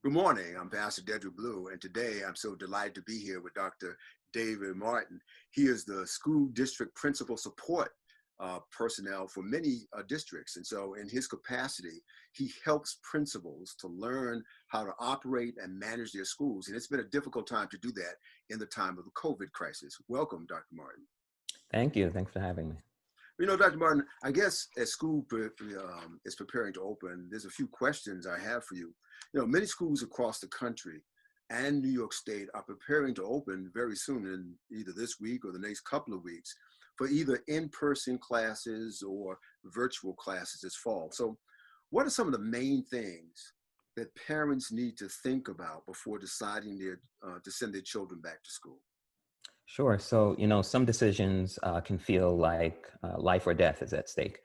Good morning. I'm Pastor Dedrick Blue, and today I'm so delighted to be here with Dr. David Martin. He is the school district principal support personnel for many districts. And so in his capacity, he helps principals to learn how to operate and manage their schools. And it's been a difficult time to do that in the time of the COVID crisis. Welcome, Dr. Martin. Thank you. Thanks for having me. You know, Dr. Martin, I guess as school is preparing to open, there's a few questions I have for you. You know, many schools across the country and New York State are preparing to open very soon, in either this week or the next couple of weeks, for either in-person classes or virtual classes this fall. So what are some of the main things that parents need to think about before deciding to send their children back to school? Sure. So, some decisions can feel like life or death is at stake.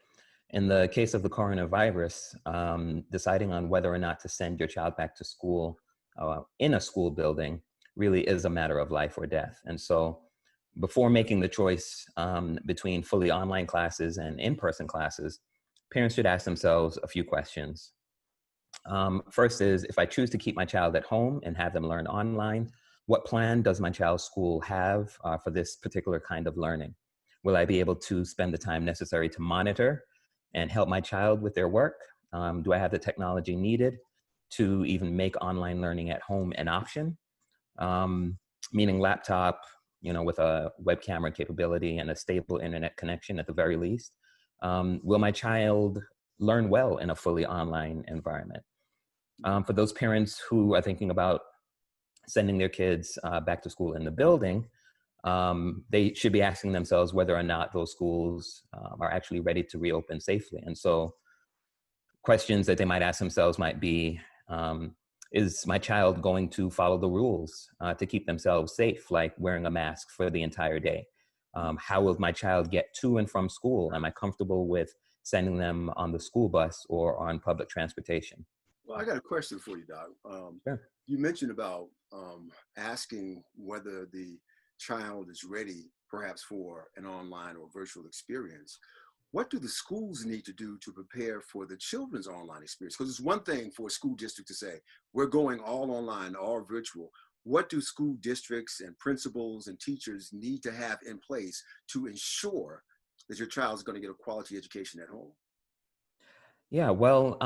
In the case of the coronavirus, deciding on whether or not to send your child back to school in a school building really is a matter of life or death. And so before making the choice between fully online classes and in-person classes, parents should ask themselves a few questions. First is, if I choose to keep my child at home and have them learn online, what plan does my child's school have for this particular kind of learning? Will I be able to spend the time necessary to monitor and help my child with their work? Do I have the technology needed to even make online learning at home an option? Meaning laptop, with a web camera capability and a stable internet connection at the very least. Will my child learn well in a fully online environment? For those parents who are thinking about sending their kids back to school in the building, they should be asking themselves whether or not those schools are actually ready to reopen safely. And so questions that they might ask themselves might be, is my child going to follow the rules to keep themselves safe, like wearing a mask for the entire day? How will my child get to and from school? Am I comfortable with sending them on the school bus or on public transportation? Well, I got a question for you, Doc. Sure. You mentioned about asking whether the child is ready, perhaps for an online or virtual experience. What do the schools need to do to prepare for the children's online experience? Because it's one thing for a school district to say, we're going all online, all virtual. What do school districts and principals and teachers need to have in place to ensure that your child is going to get a quality education at home? Yeah, well,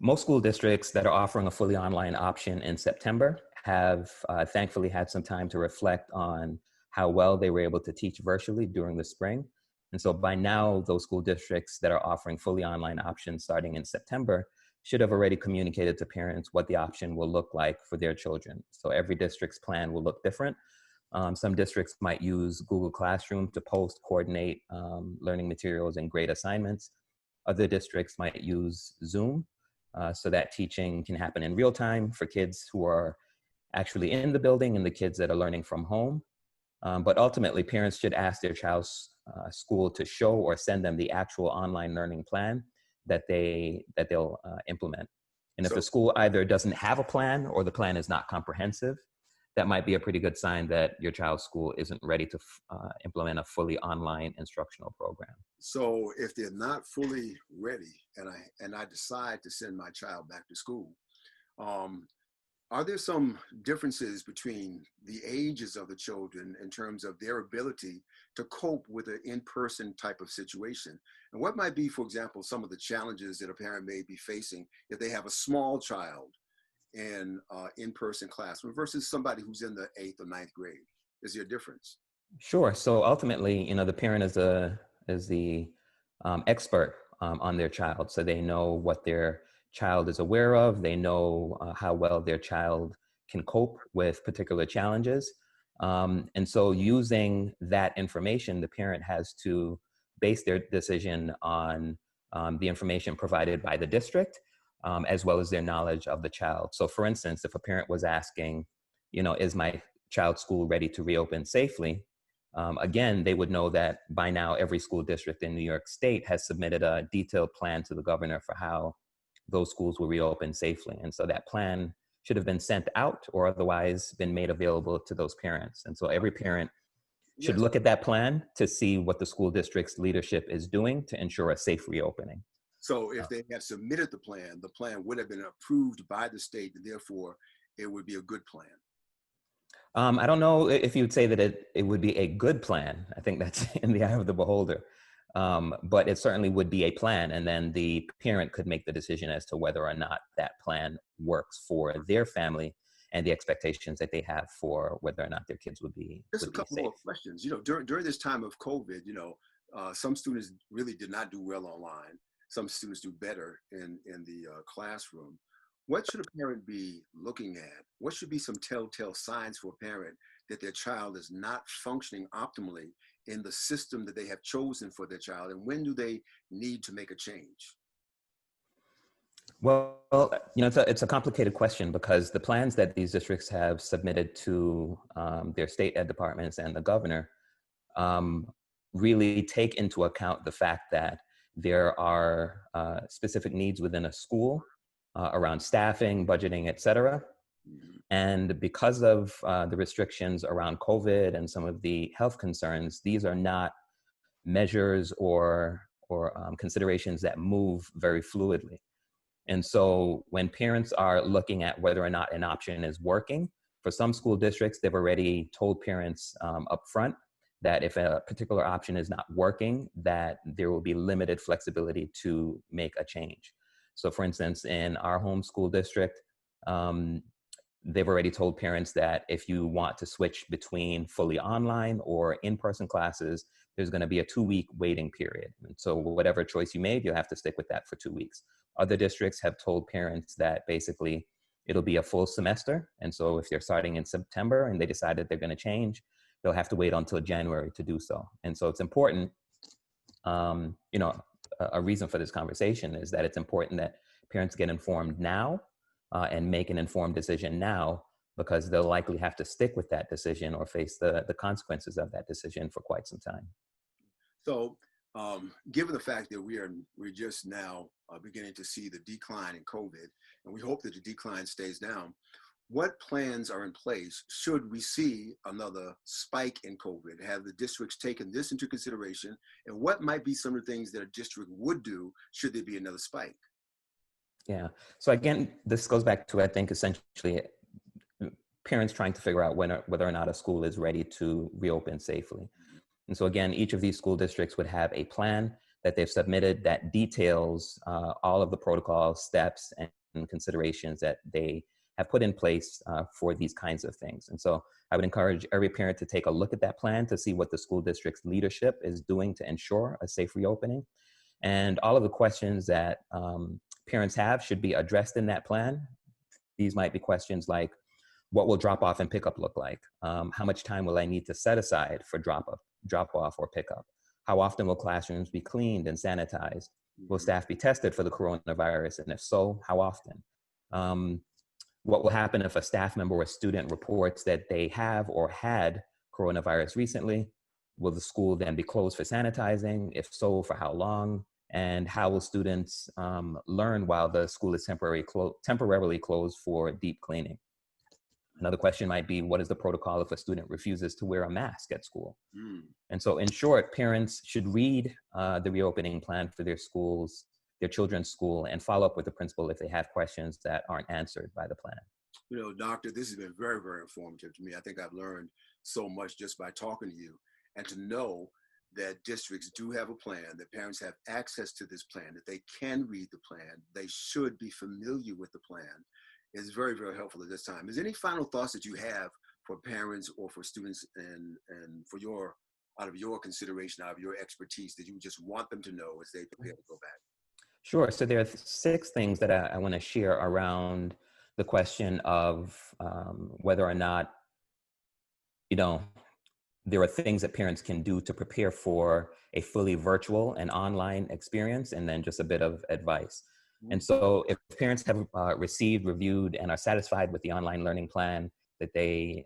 most school districts that are offering a fully online option in September have thankfully had some time to reflect on how well they were able to teach virtually during the spring. And so by now, those school districts that are offering fully online options starting in September should have already communicated to parents what the option will look like for their children. So every district's plan will look different. Some districts might use Google Classroom to post, coordinate learning materials and grade assignments. Other districts might use Zoom so that teaching can happen in real time for kids who are actually in the building and the kids that are learning from home. But ultimately, parents should ask their child's school to show or send them the actual online learning plan that they'll implement. And if the school either doesn't have a plan or the plan is not comprehensive, that might be a pretty good sign that your child's school isn't ready to implement a fully online instructional program. So if they're not fully ready and I decide to send my child back to school, are there some differences between the ages of the children in terms of their ability to cope with an in-person type of situation? And what might be, for example, some of the challenges that a parent may be facing if they have a small child in in-person classroom versus somebody who's in the 8th or 9th grade? Is there a difference? Sure. So ultimately, the parent is the expert on their child, so they know what their child is aware of. They know how well their child can cope with particular challenges. And so using that information, the parent has to base their decision on the information provided by the district, as well as their knowledge of the child. So for instance, if a parent was asking, is my child's school ready to reopen safely? Again, they would know that by now every school district in New York State has submitted a detailed plan to the governor for how those schools will reopen safely. And so that plan should have been sent out or otherwise been made available to those parents. And so every parent should look at that plan to see what the school district's leadership is doing to ensure a safe reopening. So if they had submitted the plan would have been approved by the state, and therefore it would be a good plan. I don't know if you'd say that it would be a good plan. I think that's in the eye of the beholder. But it certainly would be a plan. And then the parent could make the decision as to whether or not that plan works for their family and the expectations that they have for whether or not their kids would be Just a couple safe. more questions. During this time of COVID, some students really did not do well online. Some students do better in the classroom. What should a parent be looking at? What should be some telltale signs for a parent that their child is not functioning optimally in the system that they have chosen for their child? And when do they need to make a change? Well, it's a complicated question because the plans that these districts have submitted to their state ed departments and the governor really take into account the fact that there are specific needs within a school around staffing, budgeting, et cetera. And because of the restrictions around COVID and some of the health concerns, these are not measures or considerations that move very fluidly. And so when parents are looking at whether or not an option is working, for some school districts, they've already told parents up front that if a particular option is not working, that there will be limited flexibility to make a change. So for instance, in our home school district, they've already told parents that if you want to switch between fully online or in-person classes, there's going to be a 2-week waiting period. And so whatever choice you made, you'll have to stick with that for 2 weeks. Other districts have told parents that basically it'll be a full semester. And so if they're starting in September and they decide that they're going to change, they'll have to wait until January to do so. And so it's important, a reason for this conversation is that it's important that parents get informed now and make an informed decision now, because they'll likely have to stick with that decision or face the consequences of that decision for quite some time. So given the fact that we're just now beginning to see the decline in COVID, and we hope that the decline stays down, what plans are in place should we see another spike in COVID? Have the districts taken this into consideration? And what might be some of the things that a district would do should there be another spike? Yeah. So again, this goes back to, I think, essentially parents trying to figure out whether or not a school is ready to reopen safely. And so again, each of these school districts would have a plan that they've submitted that details all of the protocols, steps, and considerations that they have put in place for these kinds of things. And so I would encourage every parent to take a look at that plan to see what the school district's leadership is doing to ensure a safe reopening. And all of the questions that parents have should be addressed in that plan. These might be questions like, what will drop off and pickup look like? How much time will I need to set aside for drop off or pickup? How often will classrooms be cleaned and sanitized? Will staff be tested for the coronavirus? And if so, how often? What will happen if a staff member or student reports that they have or had coronavirus recently? Will the school then be closed for sanitizing? If so, for how long? And how will students learn while the school is temporarily closed for deep cleaning? Another question might be, what is the protocol if a student refuses to wear a mask at school? And so in short, parents should read the reopening plan for their schools, their children's school, and follow up with the principal if they have questions that aren't answered by the plan. Doctor, this has been very, very informative to me. I think I've learned so much just by talking to you, and to know that districts do have a plan, that parents have access to this plan, that they can read the plan, they should be familiar with the plan, is very, very helpful at this time. Is there any final thoughts that you have for parents or for students and for out of your consideration, out of your expertise, that you just want them to know as they prepare to go back? Sure. So there are 6 things that I want to share around the question of whether or not, there are things that parents can do to prepare for a fully virtual and online experience, and then just a bit of advice. And so if parents have received, reviewed, and are satisfied with the online learning plan that they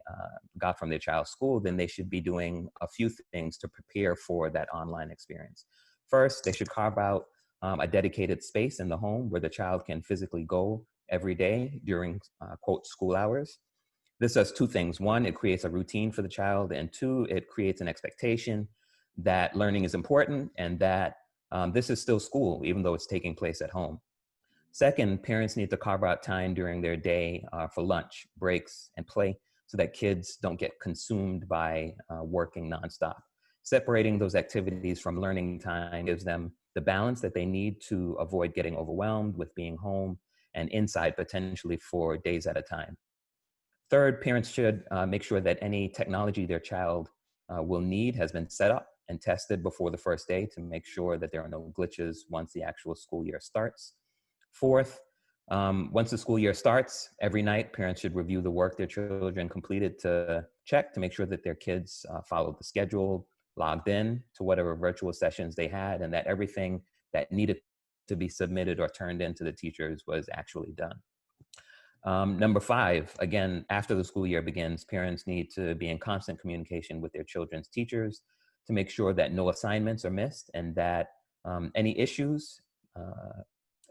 got from their child's school, then they should be doing a few things to prepare for that online experience. First, they should carve out a dedicated space in the home where the child can physically go every day during, quote, school hours. This does 2 things. 1, it creates a routine for the child, and 2, it creates an expectation that learning is important and that this is still school, even though it's taking place at home. Second, parents need to carve out time during their day for lunch, breaks, and play so that kids don't get consumed by working nonstop. Separating those activities from learning time gives them the balance that they need to avoid getting overwhelmed with being home and inside potentially for days at a time. Third, parents should make sure that any technology their child will need has been set up and tested before the first day to make sure that there are no glitches once the actual school year starts. Fourth, once the school year starts, every night parents should review the work their children completed to check to make sure that their kids followed the schedule, logged in to whatever virtual sessions they had, and that everything that needed to be submitted or turned in to the teachers was actually done. Number five, again, after the school year begins, parents need to be in constant communication with their children's teachers to make sure that no assignments are missed and that any issues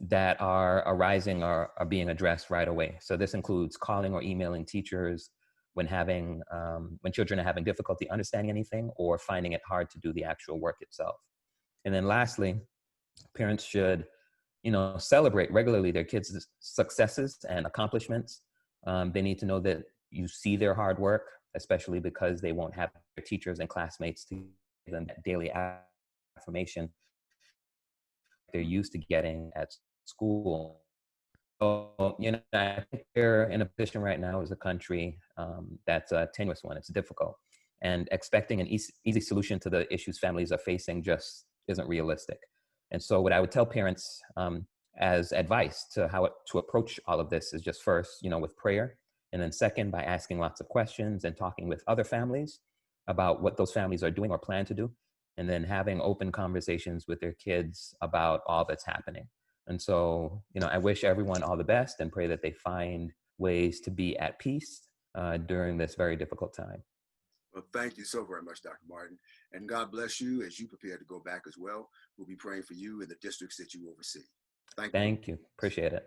that are arising are being addressed right away. So this includes calling or emailing teachers when children are having difficulty understanding anything or finding it hard to do the actual work itself. And then lastly, parents should celebrate regularly their kids' successes and accomplishments. They need to know that you see their hard work, especially because they won't have their teachers and classmates to give them that daily affirmation they're used to getting at school. So, I think we're in a position right now as a country that's a tenuous one. It's difficult. And expecting an easy solution to the issues families are facing just isn't realistic. And so what I would tell parents as advice to how to approach all of this is just first, with prayer. And then second, by asking lots of questions and talking with other families about what those families are doing or plan to do. And then having open conversations with their kids about all that's happening. And so, I wish everyone all the best and pray that they find ways to be at peace during this very difficult time. Well, thank you so very much, Dr. Martin. And God bless you as you prepare to go back as well. We'll be praying for you in the districts that you oversee. Thank you. Thank you. Appreciate it.